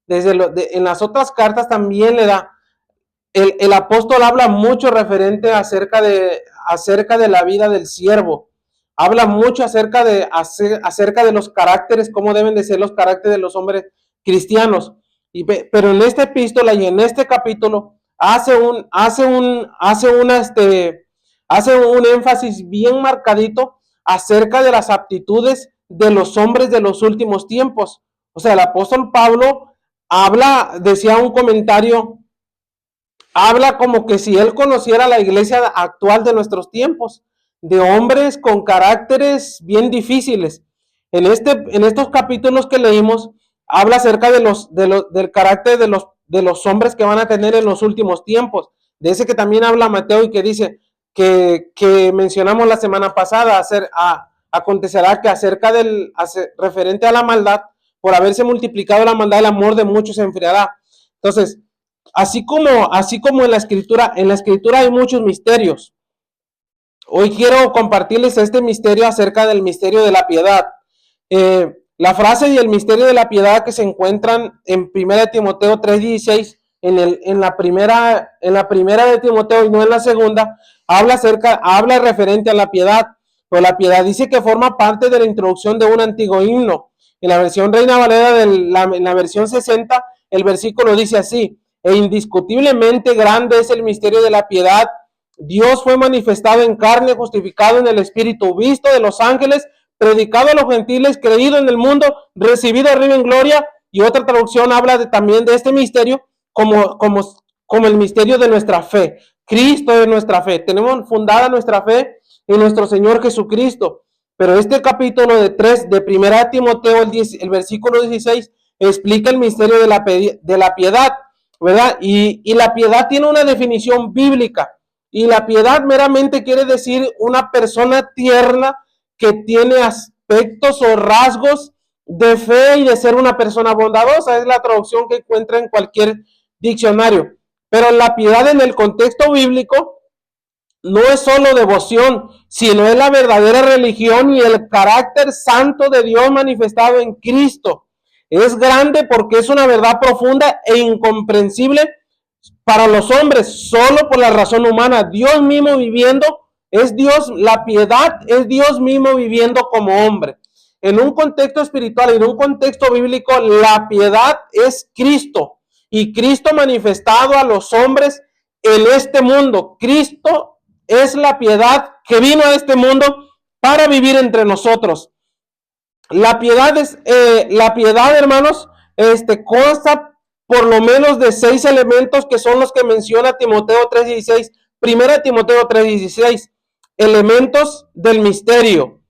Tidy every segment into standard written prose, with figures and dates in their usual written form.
en las otras cartas también le da. El apóstol habla mucho referente acerca de la vida del siervo. Habla mucho acerca de los caracteres, cómo deben de ser los caracteres de los hombres cristianos. Pero en esta epístola y en este capítulo hace un énfasis bien marcadito acerca de las aptitudes de los hombres de los últimos tiempos. O sea, el apóstol Pablo decía un comentario, habla como que si él conociera la iglesia actual de nuestros tiempos, de hombres con caracteres bien difíciles. En estos capítulos que leímos, habla acerca del carácter de los hombres que van a tener en los últimos tiempos. De ese que también habla Mateo y que dice que mencionamos la semana pasada, acontecerá que referente a la maldad, por haberse multiplicado la maldad, el amor de muchos se enfriará. Entonces, así como en la escritura hay muchos misterios. Hoy quiero compartirles este misterio acerca del misterio de la piedad. La frase y el misterio de la piedad que se encuentran en 1 Timoteo 3:16, en la primera de Timoteo y no en la segunda, habla referente a la piedad. Pero la piedad dice que forma parte de la introducción de un antiguo himno. En la versión Reina Valera, en la versión 60, el versículo dice así: e indiscutiblemente grande es el misterio de la piedad. Dios fue manifestado en carne, justificado en el Espíritu, visto de los ángeles, predicado a los gentiles, creído en el mundo, recibido arriba en gloria. Y otra traducción habla también de este misterio como el misterio de nuestra fe. Cristo es nuestra fe. Tenemos fundada nuestra fe en nuestro Señor Jesucristo. Pero este capítulo de 1 Timoteo, el versículo 16, explica el misterio de la piedad, ¿verdad? Y la piedad tiene una definición bíblica. Y la piedad meramente quiere decir una persona tierna que tiene aspectos o rasgos de fe y de ser una persona bondadosa. Es la traducción que encuentra en cualquier diccionario. Pero la piedad en el contexto bíblico no es solo devoción, sino es la verdadera religión y el carácter santo de Dios manifestado en Cristo. Es grande porque es una verdad profunda e incomprensible para los hombres, solo por la razón humana. Dios mismo viviendo, es Dios, la piedad es Dios mismo viviendo como hombre. En un contexto espiritual, en un contexto bíblico, la piedad es Cristo y Cristo manifestado a los hombres en este mundo. Cristo es la piedad que vino a este mundo para vivir entre nosotros. La piedad, hermanos, consta por lo menos de 6 elementos que son los que menciona Timoteo 3:16. 1 Timoteo 3:16, elementos del misterio.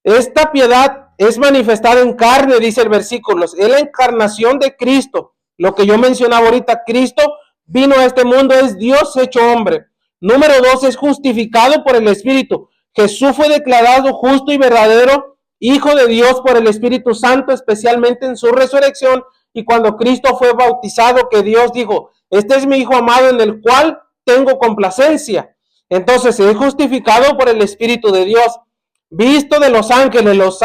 Esta piedad es manifestada en carne, dice el versículo. Es la encarnación de Cristo. Lo que yo mencionaba ahorita, Cristo vino a este mundo, es Dios hecho hombre. Número 2, es justificado por el Espíritu. Jesús fue declarado justo y verdadero Hijo de Dios por el Espíritu Santo, especialmente en su resurrección. Y cuando Cristo fue bautizado, que Dios dijo: este es mi Hijo amado en el cual tengo complacencia. Entonces es justificado por el Espíritu de Dios. Visto de los ángeles. Los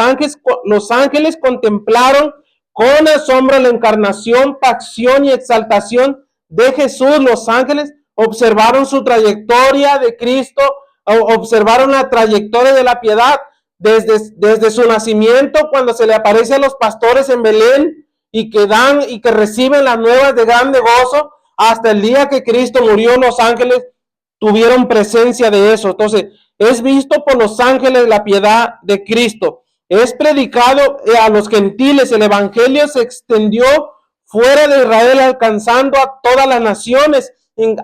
ángeles contemplaron con asombro la encarnación, pasión y exaltación de Jesús. Los ángeles observaron su trayectoria de Cristo, observaron la trayectoria de la piedad desde su nacimiento, cuando se le aparece a los pastores en Belén y que reciben las nuevas de grande gozo, hasta el día que Cristo murió. Los ángeles tuvieron presencia de eso. Entonces, es visto por los ángeles la piedad de Cristo. Es predicado a los gentiles. El evangelio se extendió fuera de Israel, alcanzando a todas las naciones,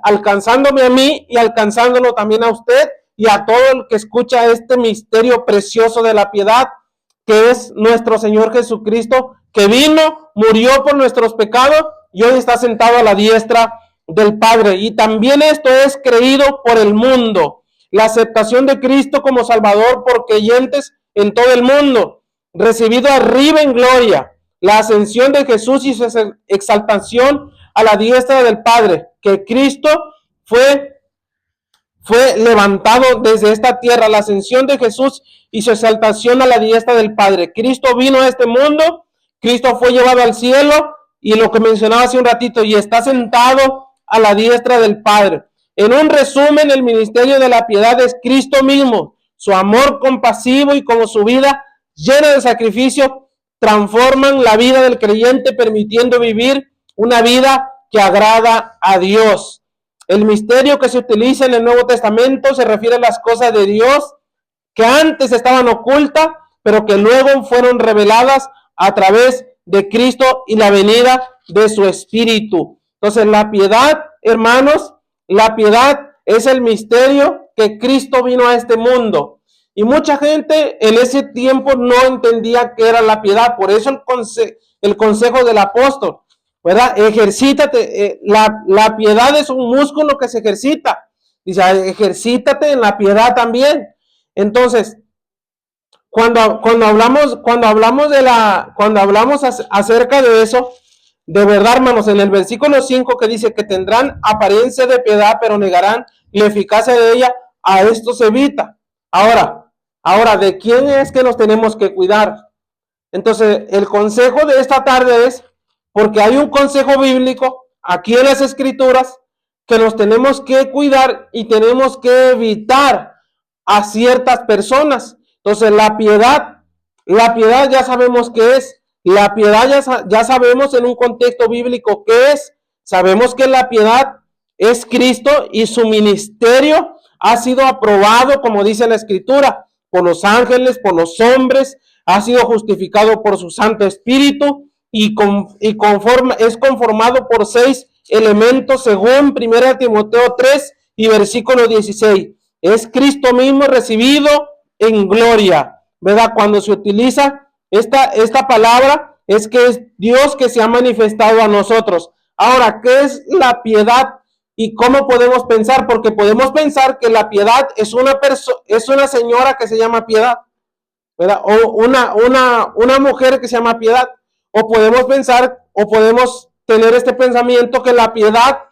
alcanzándome a mí y alcanzándolo también a usted y a todo el que escucha este misterio precioso de la piedad, que es nuestro Señor Jesucristo, que vino, murió por nuestros pecados y hoy está sentado a la diestra del Padre. Y también esto es creído por el mundo. La aceptación de Cristo como Salvador por creyentes en todo el mundo. Recibido arriba en gloria. La ascensión de Jesús y su exaltación a la diestra del Padre. Que Cristo fue levantado desde esta tierra. La ascensión de Jesús y su exaltación a la diestra del Padre. Cristo vino a este mundo. Cristo fue llevado al cielo. y lo que mencionaba hace un ratito, y está sentado a la diestra del Padre. En un resumen, el ministerio de la piedad es Cristo mismo, su amor compasivo y como su vida llena de sacrificio transforman la vida del creyente, permitiendo vivir una vida que agrada a Dios. El misterio que se utiliza en el Nuevo Testamento se refiere a las cosas de Dios que antes estaban ocultas, pero que luego fueron reveladas a través de Cristo y la venida de su Espíritu. Entonces, la piedad, hermanos, la piedad es el misterio que Cristo vino a este mundo. Y mucha gente en ese tiempo no entendía qué era la piedad. Por eso el consejo del apóstol, ¿verdad? Ejercítate. La piedad es un músculo que se ejercita. Dice, ejercítate en la piedad también. Entonces, cuando hablamos acerca de eso, de verdad, hermanos, en el versículo 5 que dice que tendrán apariencia de piedad, pero negarán la eficacia de ella, a esto se evita. Ahora, ¿de quién es que nos tenemos que cuidar? Entonces, el consejo de esta tarde es, porque hay un consejo bíblico aquí en las Escrituras, que nos tenemos que cuidar y tenemos que evitar a ciertas personas. Entonces, la piedad ya sabemos qué es. La piedad ya sabemos en un contexto bíblico qué es. Sabemos que la piedad es Cristo y su ministerio ha sido aprobado, como dice la Escritura, por los ángeles, por los hombres, ha sido justificado por su Santo Espíritu y es conformado por 6 elementos según 1 Timoteo 3 y versículo 16. Es Cristo mismo recibido en gloria, ¿verdad? Cuando se utiliza esta palabra, es que es Dios que se ha manifestado a nosotros. Ahora, ¿qué es la piedad y cómo podemos pensar? Porque podemos pensar que la piedad es una señora que se llama Piedad, ¿verdad? O una mujer que se llama Piedad. O podemos pensar, o podemos tener este pensamiento que la piedad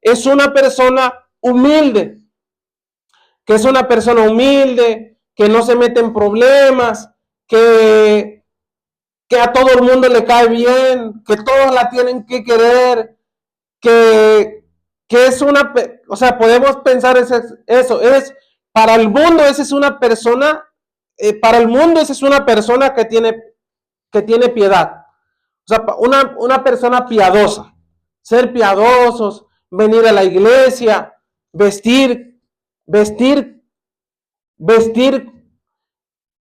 es una persona humilde, que no se mete en problemas, que a todo el mundo le cae bien, que todos la tienen que querer, que es o sea, podemos pensar eso, para el mundo esa es una persona, que tiene piedad, o sea, una persona piadosa, ser piadosos, venir a la iglesia, vestir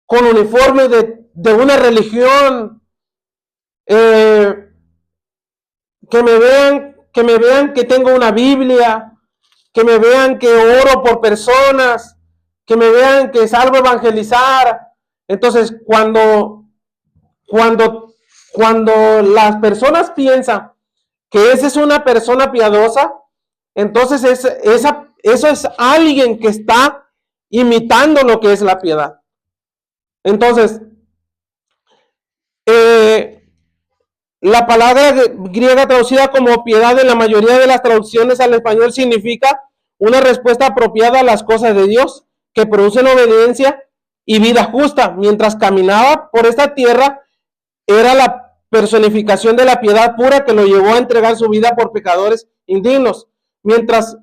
con uniforme de una religión, que me vean que tengo una Biblia, que me vean que oro por personas, que me vean que salgo a evangelizar. Entonces, cuando las personas piensan que esa es una persona piadosa, entonces eso es alguien que está imitando lo que es la piedad. Entonces, la palabra griega traducida como piedad en la mayoría de las traducciones al español significa una respuesta apropiada a las cosas de Dios, que producen obediencia y vida justa. Mientras caminaba por esta tierra, era la personificación de la piedad pura que lo llevó a entregar su vida por pecadores indignos. Mientras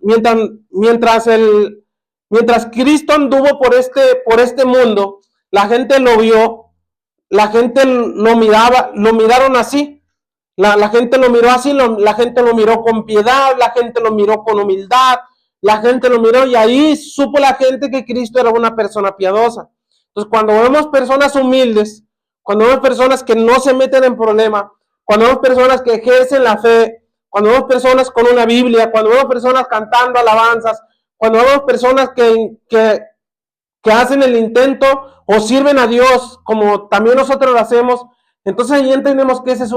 Cristo anduvo por este mundo, la gente lo vio, la gente lo miraron así. La gente lo miró así, la gente lo miró con piedad, la gente lo miró con humildad, la gente lo miró y ahí supo la gente que Cristo era una persona piadosa. Entonces, cuando vemos personas humildes, cuando vemos personas que no se meten en problemas, cuando vemos personas que ejercen la fe, cuando vemos personas con una Biblia, cuando vemos personas cantando alabanzas, cuando vemos personas que hacen el intento o sirven a Dios como también nosotros lo hacemos, entonces ahí entendemos que esa es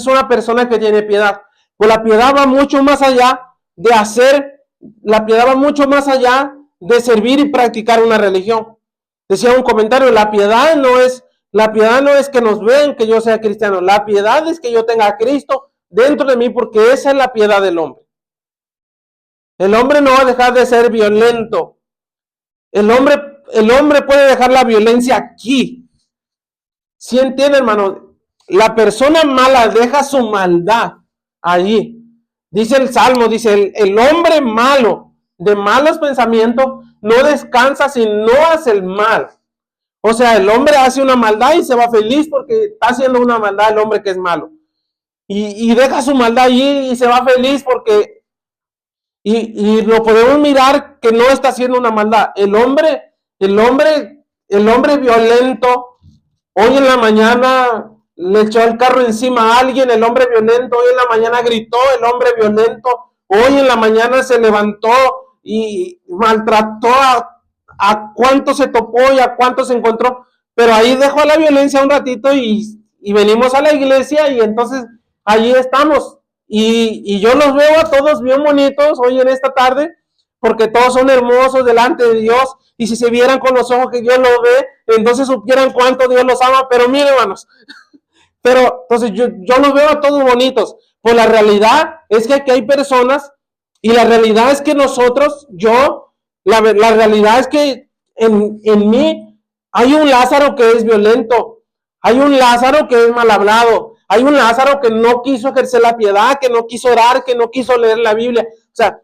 una persona que tiene piedad. Pues la piedad va mucho más allá la piedad va mucho más allá de servir y practicar una religión. Decía un comentario, la piedad no es que nos vean que yo sea cristiano, la piedad es que yo tenga a Cristo dentro de mí, porque esa es la piedad del hombre. El hombre no va a dejar de ser violento. El hombre puede dejar la violencia aquí. ¿Sí entiende, hermano? la persona mala deja su maldad allí. Dice el Salmo, dice, el hombre malo, de malos pensamientos, no descansa si no hace el mal. O sea, el hombre hace una maldad y se va feliz porque está haciendo una maldad el hombre que es malo. Y deja su maldad allí y se va feliz porque... Y lo podemos mirar que no está haciendo una maldad. El hombre violento, hoy en la mañana le echó el carro encima a alguien, el hombre violento, hoy en la mañana gritó, el hombre violento, hoy en la mañana se levantó y maltrató a cuánto se topó y a cuánto se encontró, pero ahí dejó la violencia un ratito y venimos a la iglesia y entonces allí estamos. Y yo los veo a todos bien bonitos hoy en esta tarde, porque todos son hermosos delante de Dios, y si se vieran con los ojos que Dios los ve, entonces supieran cuánto Dios los ama, pero miren, hermanos, pero entonces yo los veo a todos bonitos, pues la realidad es que aquí hay personas, y la realidad es que nosotros, la realidad es que en mí hay un Lázaro que es violento, hay un Lázaro que es mal hablado, hay un Lázaro que no quiso ejercer la piedad, que no quiso orar, que no quiso leer la Biblia. O sea,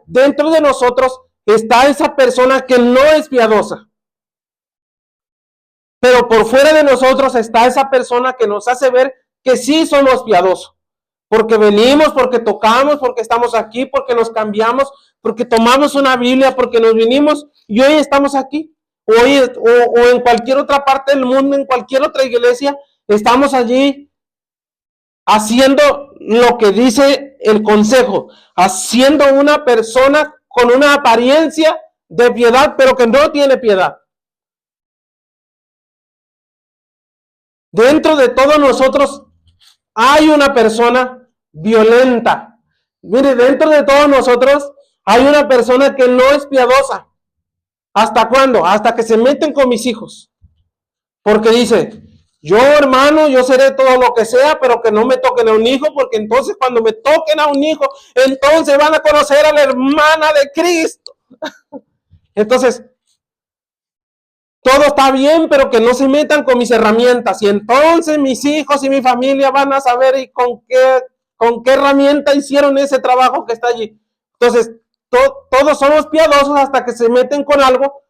dentro de nosotros está esa persona que no es piadosa. Pero por fuera de nosotros está esa persona que nos hace ver que sí somos piadosos. Porque venimos, porque tocamos, porque estamos aquí, porque nos cambiamos, porque tomamos una Biblia, porque nos vinimos y hoy estamos aquí. Hoy o en cualquier otra parte del mundo, en cualquier otra iglesia, estamos allí haciendo lo que dice el consejo, haciendo una persona con una apariencia de piedad, pero que no tiene piedad. Dentro de todos nosotros hay una persona violenta. Mire, dentro de todos nosotros hay una persona que no es piadosa. ¿Hasta cuándo? Hasta que se meten con mis hijos. Porque dice, yo hermano, yo seré todo lo que sea, pero que no me toquen a un hijo, porque entonces cuando me toquen a un hijo, entonces van a conocer a la hermana de Cristo. Entonces, todo está bien, pero que no se metan con mis herramientas. Y entonces mis hijos y mi familia van a saber y con qué herramienta hicieron ese trabajo que está allí. Entonces, todos somos piadosos hasta que se meten con algo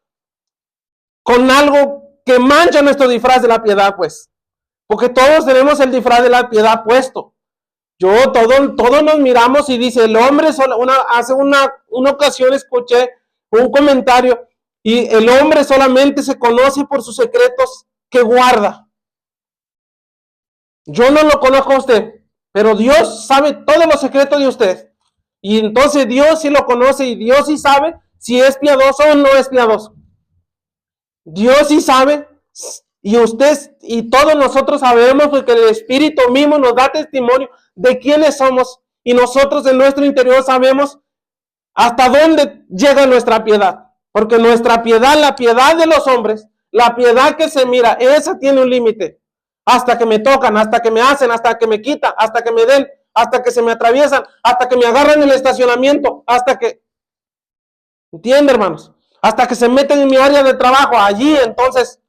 que mancha nuestro disfraz de la piedad, pues. Porque todos tenemos el disfraz de la piedad puesto. Todos nos miramos y dice, el hombre, hace una ocasión escuché un comentario, y el hombre solamente se conoce por sus secretos que guarda. Yo no lo conozco a usted, pero Dios sabe todos los secretos de usted. Y entonces Dios sí lo conoce y Dios sí sabe si es piadoso o no es piadoso. Dios sí sabe, y usted y todos nosotros sabemos, porque el Espíritu mismo nos da testimonio de quiénes somos, y nosotros en nuestro interior sabemos hasta dónde llega nuestra piedad. Porque nuestra piedad, la piedad de los hombres, la piedad que se mira, esa tiene un límite. Hasta que me tocan, hasta que me hacen, hasta que me quitan, hasta que me den, hasta que se me atraviesan, hasta que me agarran en el estacionamiento, hasta que... ¿Entiende, hermanos? Hasta que se meten en mi área de trabajo. Allí, entonces,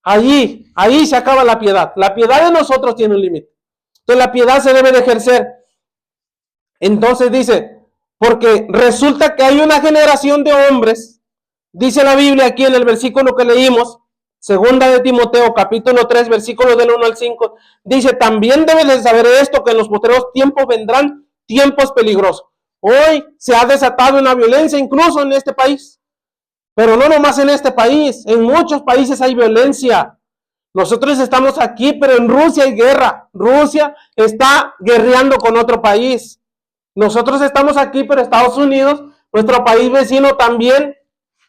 ahí se acaba la piedad. La piedad de nosotros tiene un límite. Entonces la piedad se debe de ejercer. Entonces dice, porque resulta que hay una generación de hombres. Dice la Biblia aquí en el versículo que leímos, segunda de Timoteo, capítulo 3, versículos del 1 al 5, dice, también debes de saber esto, que en los posteriores tiempos vendrán tiempos peligrosos. Hoy se ha desatado una violencia incluso en este país, pero no nomás en este país, en muchos países hay violencia. Nosotros estamos aquí, pero en Rusia hay guerra. Rusia está guerreando con otro país. Nosotros estamos aquí, pero Estados Unidos, nuestro país vecino, también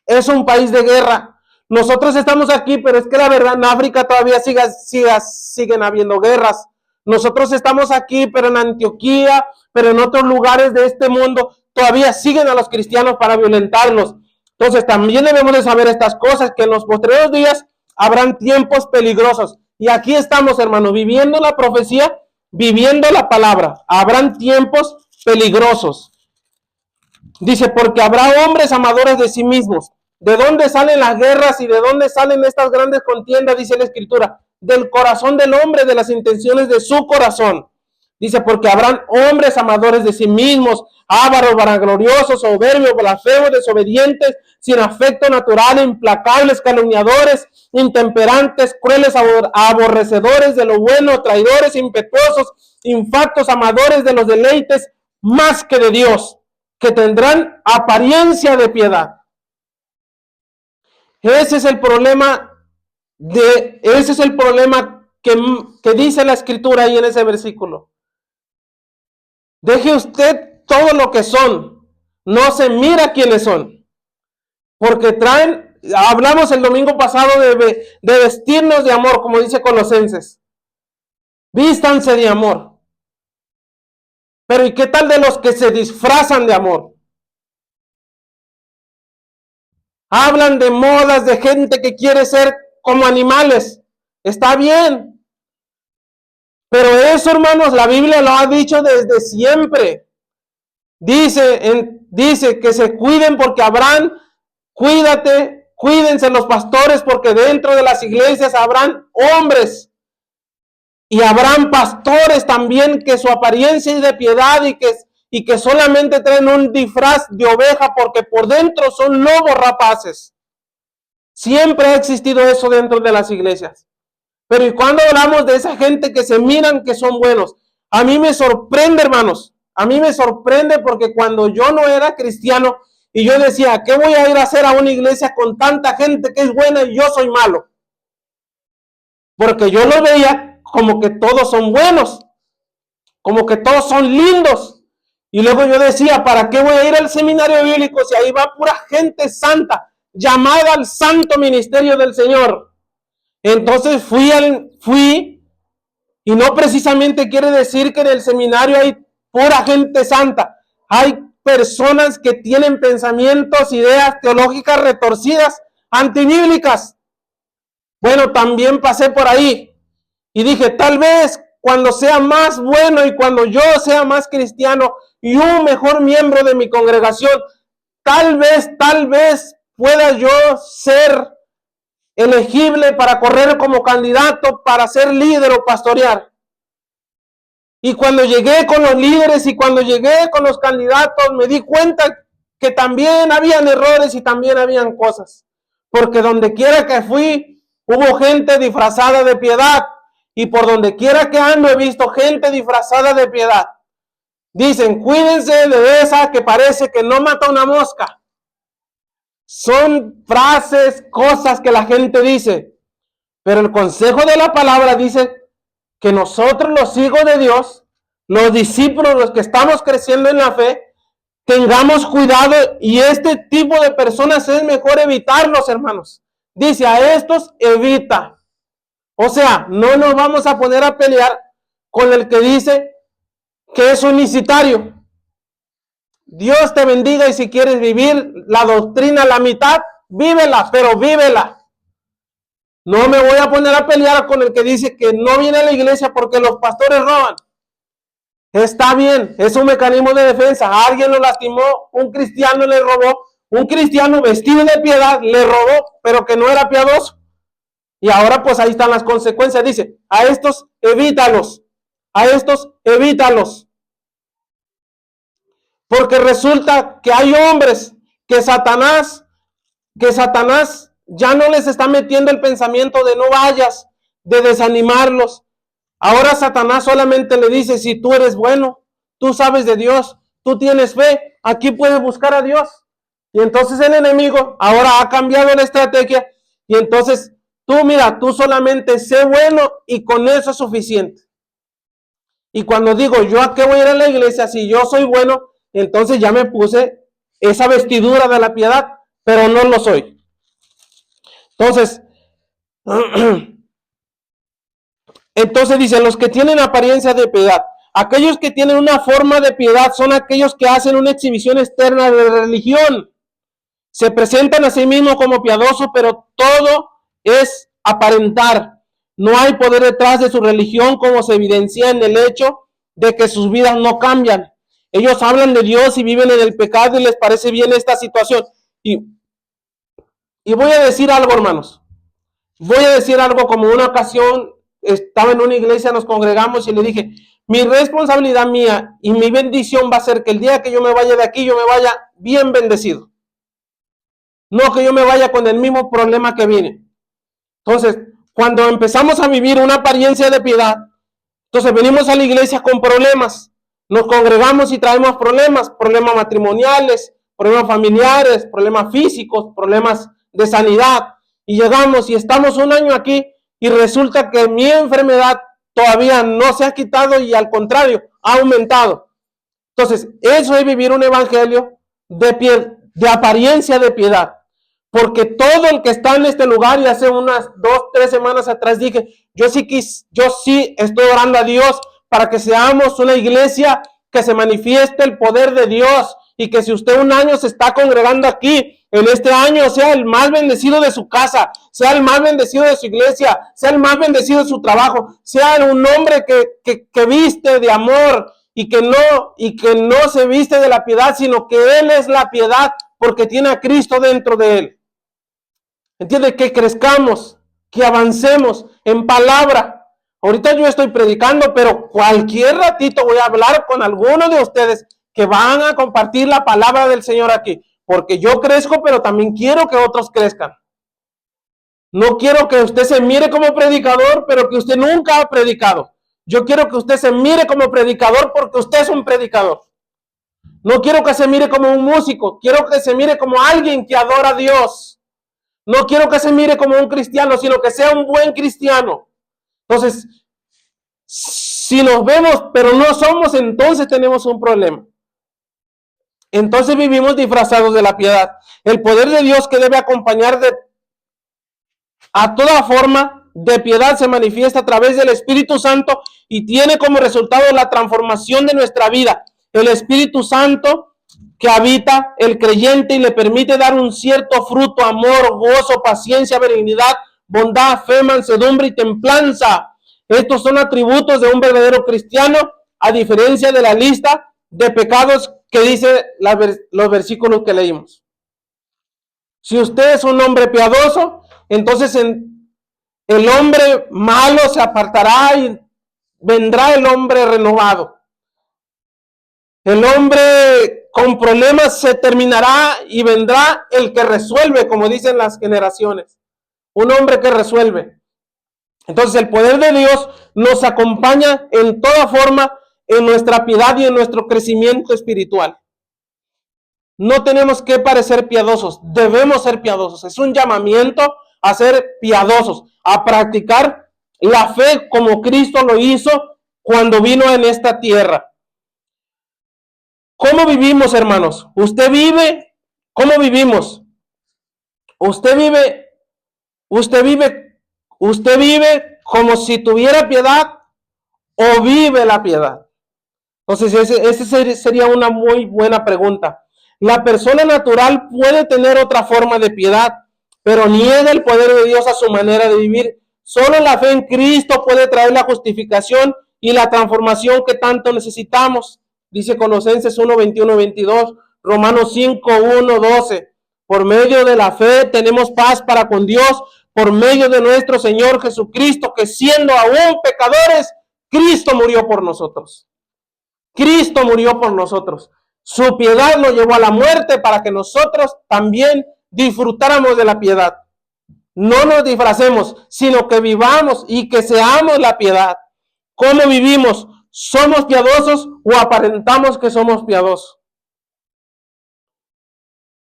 es un país de guerra. Nosotros estamos aquí, pero es que la verdad en África todavía siguen habiendo guerras. Nosotros estamos aquí, pero en Antioquía, pero en otros lugares de este mundo, todavía siguen a los cristianos para violentarlos. Entonces también debemos de saber estas cosas, que en los posteriores días habrán tiempos peligrosos. Y aquí estamos, hermanos, viviendo la profecía, viviendo la palabra. Habrán tiempos peligrosos. Dice, porque habrá hombres amadores de sí mismos. ¿De dónde salen las guerras y de dónde salen estas grandes contiendas? Dice la Escritura. del corazón del hombre, de las intenciones de su corazón. Dice, porque habrán hombres amadores de sí mismos, ávaros, vanagloriosos, soberbios, blasfemos, desobedientes, sin afecto natural, implacables, calumniadores, intemperantes, crueles, aborrecedores de lo bueno, traidores, impetuosos, infactos, amadores de los deleites más que de Dios, que tendrán apariencia de piedad. Ese es el problema que dice la Escritura ahí en ese versículo. Deje usted todo lo que son, no se mira quiénes son, porque hablamos el domingo pasado de vestirnos de amor, como dice Colosenses. Vístanse de amor. Pero ¿y qué tal de los que se disfrazan de amor? Hablan de modas, de gente que quiere ser como animales. Está bien. Pero eso, hermanos, la Biblia lo ha dicho desde siempre. Dice que se cuiden porque cuídense los pastores porque dentro de las iglesias habrán hombres y habrán pastores también que su apariencia es de piedad y que solamente traen un disfraz de oveja porque por dentro son lobos rapaces. Siempre ha existido eso dentro de las iglesias. Pero ¿y cuando hablamos de esa gente que se miran que son buenos? A mí me sorprende, hermanos. A mí me sorprende porque cuando yo no era cristiano y yo decía, ¿qué voy a ir a hacer a una iglesia con tanta gente que es buena y yo soy malo? Porque yo lo veía como que todos son buenos, como que todos son lindos. Y luego yo decía, ¿para qué voy a ir al seminario bíblico si ahí va pura gente santa, llamada al santo ministerio del Señor? Entonces fui, y no precisamente quiere decir que en el seminario hay pura gente santa. Hay personas que tienen pensamientos, ideas teológicas retorcidas, antibíblicas. Bueno, también pasé por ahí y dije, tal vez cuando sea más bueno y cuando yo sea más cristiano y un mejor miembro de mi congregación, tal vez pueda yo ser elegible para correr como candidato, para ser líder o pastorear. Y cuando llegué con los líderes y cuando llegué con los candidatos, me di cuenta que también habían errores y también habían cosas. Porque donde quiera que fui, hubo gente disfrazada de piedad. Y por donde quiera que ando, he visto gente disfrazada de piedad. Dicen, cuídense de esa que parece que no mata una mosca. Son frases, cosas que la gente dice. Pero el consejo de la palabra dice que nosotros, los hijos de Dios, los discípulos, los que estamos creciendo en la fe, tengamos cuidado y este tipo de personas es mejor evitarlos, hermanos. Dice, a estos evita. O sea, no nos vamos a poner a pelear con el que dice que es unicitario. Dios te bendiga y si quieres vivir la doctrina a la mitad, vívela, pero vívela. No me voy a poner a pelear con el que dice que no viene a la iglesia porque los pastores roban. Está bien, es un mecanismo de defensa. Alguien lo lastimó, un cristiano le robó, un cristiano vestido de piedad le robó, pero que no era piadoso. Y ahora pues ahí están las consecuencias. Dice, a estos evítalos, a estos evítalos. Porque resulta que hay hombres que Satanás ya no les está metiendo el pensamiento de no vayas, de desanimarlos. Ahora Satanás solamente le dice, si tú eres bueno, tú sabes de Dios, tú tienes fe, aquí puedes buscar a Dios. Y entonces el enemigo ahora ha cambiado la estrategia y entonces tú solamente sé bueno y con eso es suficiente. Y cuando digo, ¿yo a qué voy a ir a la iglesia si yo soy bueno? Entonces ya me puse esa vestidura de la piedad, pero no lo soy. Entonces dice, los que tienen apariencia de piedad, aquellos que tienen una forma de piedad son aquellos que hacen una exhibición externa de religión. Se presentan a sí mismos como piadosos, pero todo es aparentar. No hay poder detrás de su religión, como se evidencia en el hecho de que sus vidas no cambian. Ellos hablan de Dios y viven en el pecado y les parece bien esta situación. Y voy a decir algo, hermanos. Voy a decir algo como una ocasión, estaba en una iglesia, nos congregamos y le dije, mi responsabilidad mía y mi bendición va a ser que el día que yo me vaya de aquí, yo me vaya bien bendecido. No que yo me vaya con el mismo problema que vine. Entonces, cuando empezamos a vivir una apariencia de piedad, entonces venimos a la iglesia con problemas, nos congregamos y traemos problemas, problemas matrimoniales, problemas familiares, problemas físicos, problemas de sanidad. Y llegamos y estamos un año aquí y resulta que mi enfermedad todavía no se ha quitado y al contrario, ha aumentado. Entonces, eso es vivir un evangelio de apariencia de piedad. Porque todo el que está en este lugar, y hace unas 2-3 semanas atrás dije, yo sí estoy orando a Dios para que seamos una iglesia que se manifieste el poder de Dios, y que si usted un año se está congregando aquí, en este año sea el más bendecido de su casa, sea el más bendecido de su iglesia, sea el más bendecido de su trabajo, sea un hombre que viste de amor y que no se viste de la piedad, sino que Él es la piedad porque tiene a Cristo dentro de Él. ¿Entiende? Que crezcamos, que avancemos en palabra. Ahorita yo estoy predicando, pero cualquier ratito voy a hablar con algunos de ustedes que van a compartir la palabra del Señor aquí. Porque yo crezco, pero también quiero que otros crezcan. No quiero que usted se mire como predicador, pero que usted nunca ha predicado. Yo quiero que usted se mire como predicador porque usted es un predicador. No quiero que se mire como un músico, quiero que se mire como alguien que adora a Dios. No quiero que se mire como un cristiano, sino que sea un buen cristiano. Entonces, si nos vemos, pero no somos, entonces tenemos un problema. Entonces vivimos disfrazados de la piedad. El poder de Dios que debe acompañar a toda forma de piedad se manifiesta a través del Espíritu Santo y tiene como resultado la transformación de nuestra vida. El Espíritu Santo que habita el creyente y le permite dar un cierto fruto, amor, gozo, paciencia, benignidad, bondad, fe, mansedumbre y templanza. Estos son atributos de un verdadero cristiano, a diferencia de la lista de pecados que dice los versículos que leímos. Si usted es un hombre piadoso, entonces el hombre malo se apartará y vendrá el hombre renovado. El hombre con problemas se terminará y vendrá el que resuelve, como dicen las generaciones. Un hombre que resuelve. Entonces el poder de Dios nos acompaña en toda forma en nuestra piedad y en nuestro crecimiento espiritual. No tenemos que parecer piadosos, debemos ser piadosos. Es un llamamiento a ser piadosos, a practicar la fe como Cristo lo hizo cuando vino en esta tierra. ¿Cómo vivimos, hermanos? ¿Usted vive? ¿Cómo vivimos? Usted vive como si tuviera piedad o vive la piedad. Entonces, esa sería una muy buena pregunta. La persona natural puede tener otra forma de piedad, pero niega el poder de Dios a su manera de vivir. Solo la fe en Cristo puede traer la justificación y la transformación que tanto necesitamos. Dice Colosenses 1, 21, 22, Romanos 5, 1, 12. Por medio de la fe tenemos paz para con Dios, por medio de nuestro Señor Jesucristo, que siendo aún pecadores, Cristo murió por nosotros. Cristo murió por nosotros. Su piedad nos llevó a la muerte para que nosotros también disfrutáramos de la piedad. No nos disfracemos, sino que vivamos y que seamos la piedad. ¿Cómo vivimos? ¿Somos piadosos o aparentamos que somos piadosos?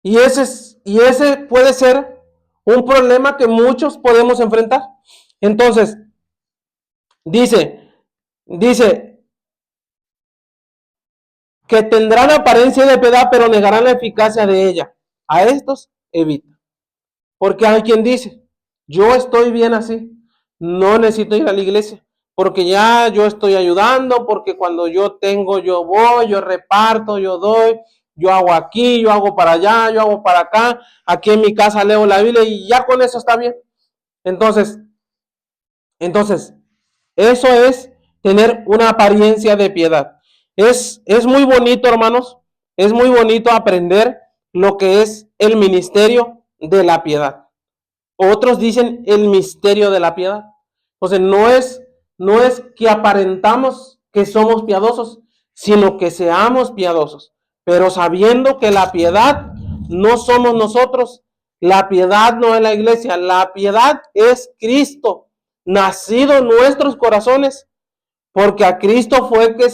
Y ese puede ser un problema que muchos podemos enfrentar. Entonces, dice que tendrán apariencia de piedad, pero negarán la eficacia de ella. A estos evita. Porque hay quien dice, yo estoy bien así, no necesito ir a la iglesia, porque ya yo estoy ayudando, porque cuando yo tengo, yo voy, yo reparto, yo doy, yo hago aquí, yo hago para allá, yo hago para acá, aquí en mi casa leo la Biblia y ya con eso está bien. Entonces, eso es tener una apariencia de piedad. Es muy bonito, hermanos, es muy bonito aprender lo que es el ministerio de la piedad. Otros dicen el misterio de la piedad. Entonces no es que aparentamos que somos piadosos, sino que seamos piadosos, pero sabiendo que la piedad no somos nosotros, la piedad no es la iglesia, la piedad es Cristo, nacido en nuestros corazones, porque a Cristo fue que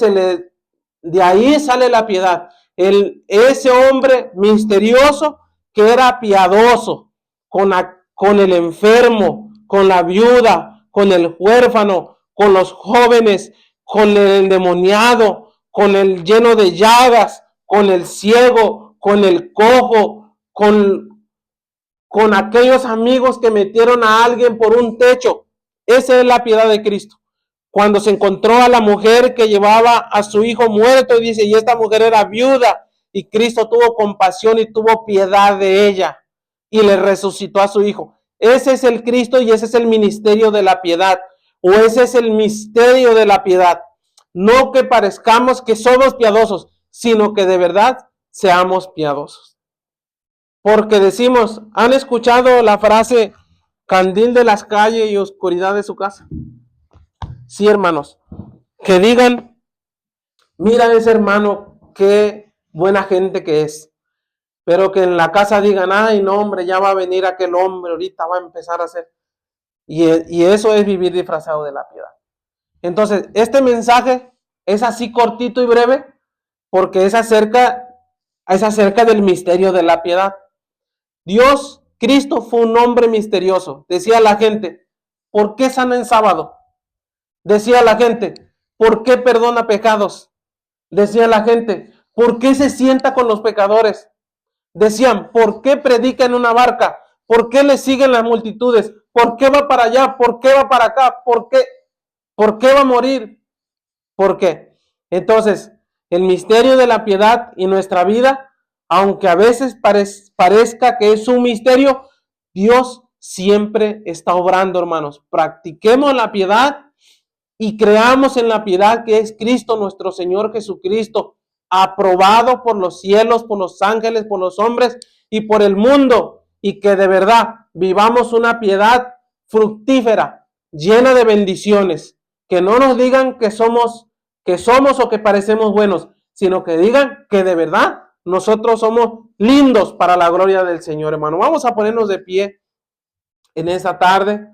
de ahí sale la piedad. Ese hombre misterioso que era piadoso con el enfermo, con la viuda, con el huérfano, con los jóvenes, con el endemoniado, con el lleno de llagas, con el ciego, con el cojo, con aquellos amigos que metieron a alguien por un techo. Esa es la piedad de Cristo. Cuando se encontró a la mujer que llevaba a su hijo muerto, y dice, y esta mujer era viuda, y Cristo tuvo compasión y tuvo piedad de ella, y le resucitó a su hijo. Ese es el Cristo y ese es el ministerio de la piedad, o ese es el misterio de la piedad. No que parezcamos que somos piadosos, sino que de verdad seamos piadosos. Porque decimos, ¿han escuchado la frase candil de las calles y oscuridad de su casa? Sí, hermanos, que digan, mira ese hermano, qué buena gente que es, pero que en la casa digan, ay, no, hombre, ya va a venir aquel hombre, ahorita va a empezar a hacer. Y eso es vivir disfrazado de la piedad. Entonces, este mensaje es así cortito y breve, porque es acerca del misterio de la piedad. Dios, Cristo fue un hombre misterioso. Decía la gente, ¿por qué sana en sábado? Decía la gente, ¿por qué perdona pecados? Decía la gente, ¿por qué se sienta con los pecadores? Decían, ¿por qué predica en una barca? ¿Por qué le siguen las multitudes? ¿Por qué va para allá? ¿Por qué va para acá? ¿Por qué va a morir? ¿Por qué? Entonces, el misterio de la piedad y nuestra vida, aunque a veces parezca que es un misterio, Dios siempre está obrando, hermanos. Practiquemos la piedad y creamos en la piedad que es Cristo, nuestro Señor Jesucristo, aprobado por los cielos, por los ángeles, por los hombres y por el mundo, y que de verdad vivamos una piedad fructífera, llena de bendiciones, que no nos digan que somos o que parecemos buenos, sino que digan que de verdad nosotros somos lindos para la gloria del Señor, hermano. Vamos a ponernos de pie en esta tarde.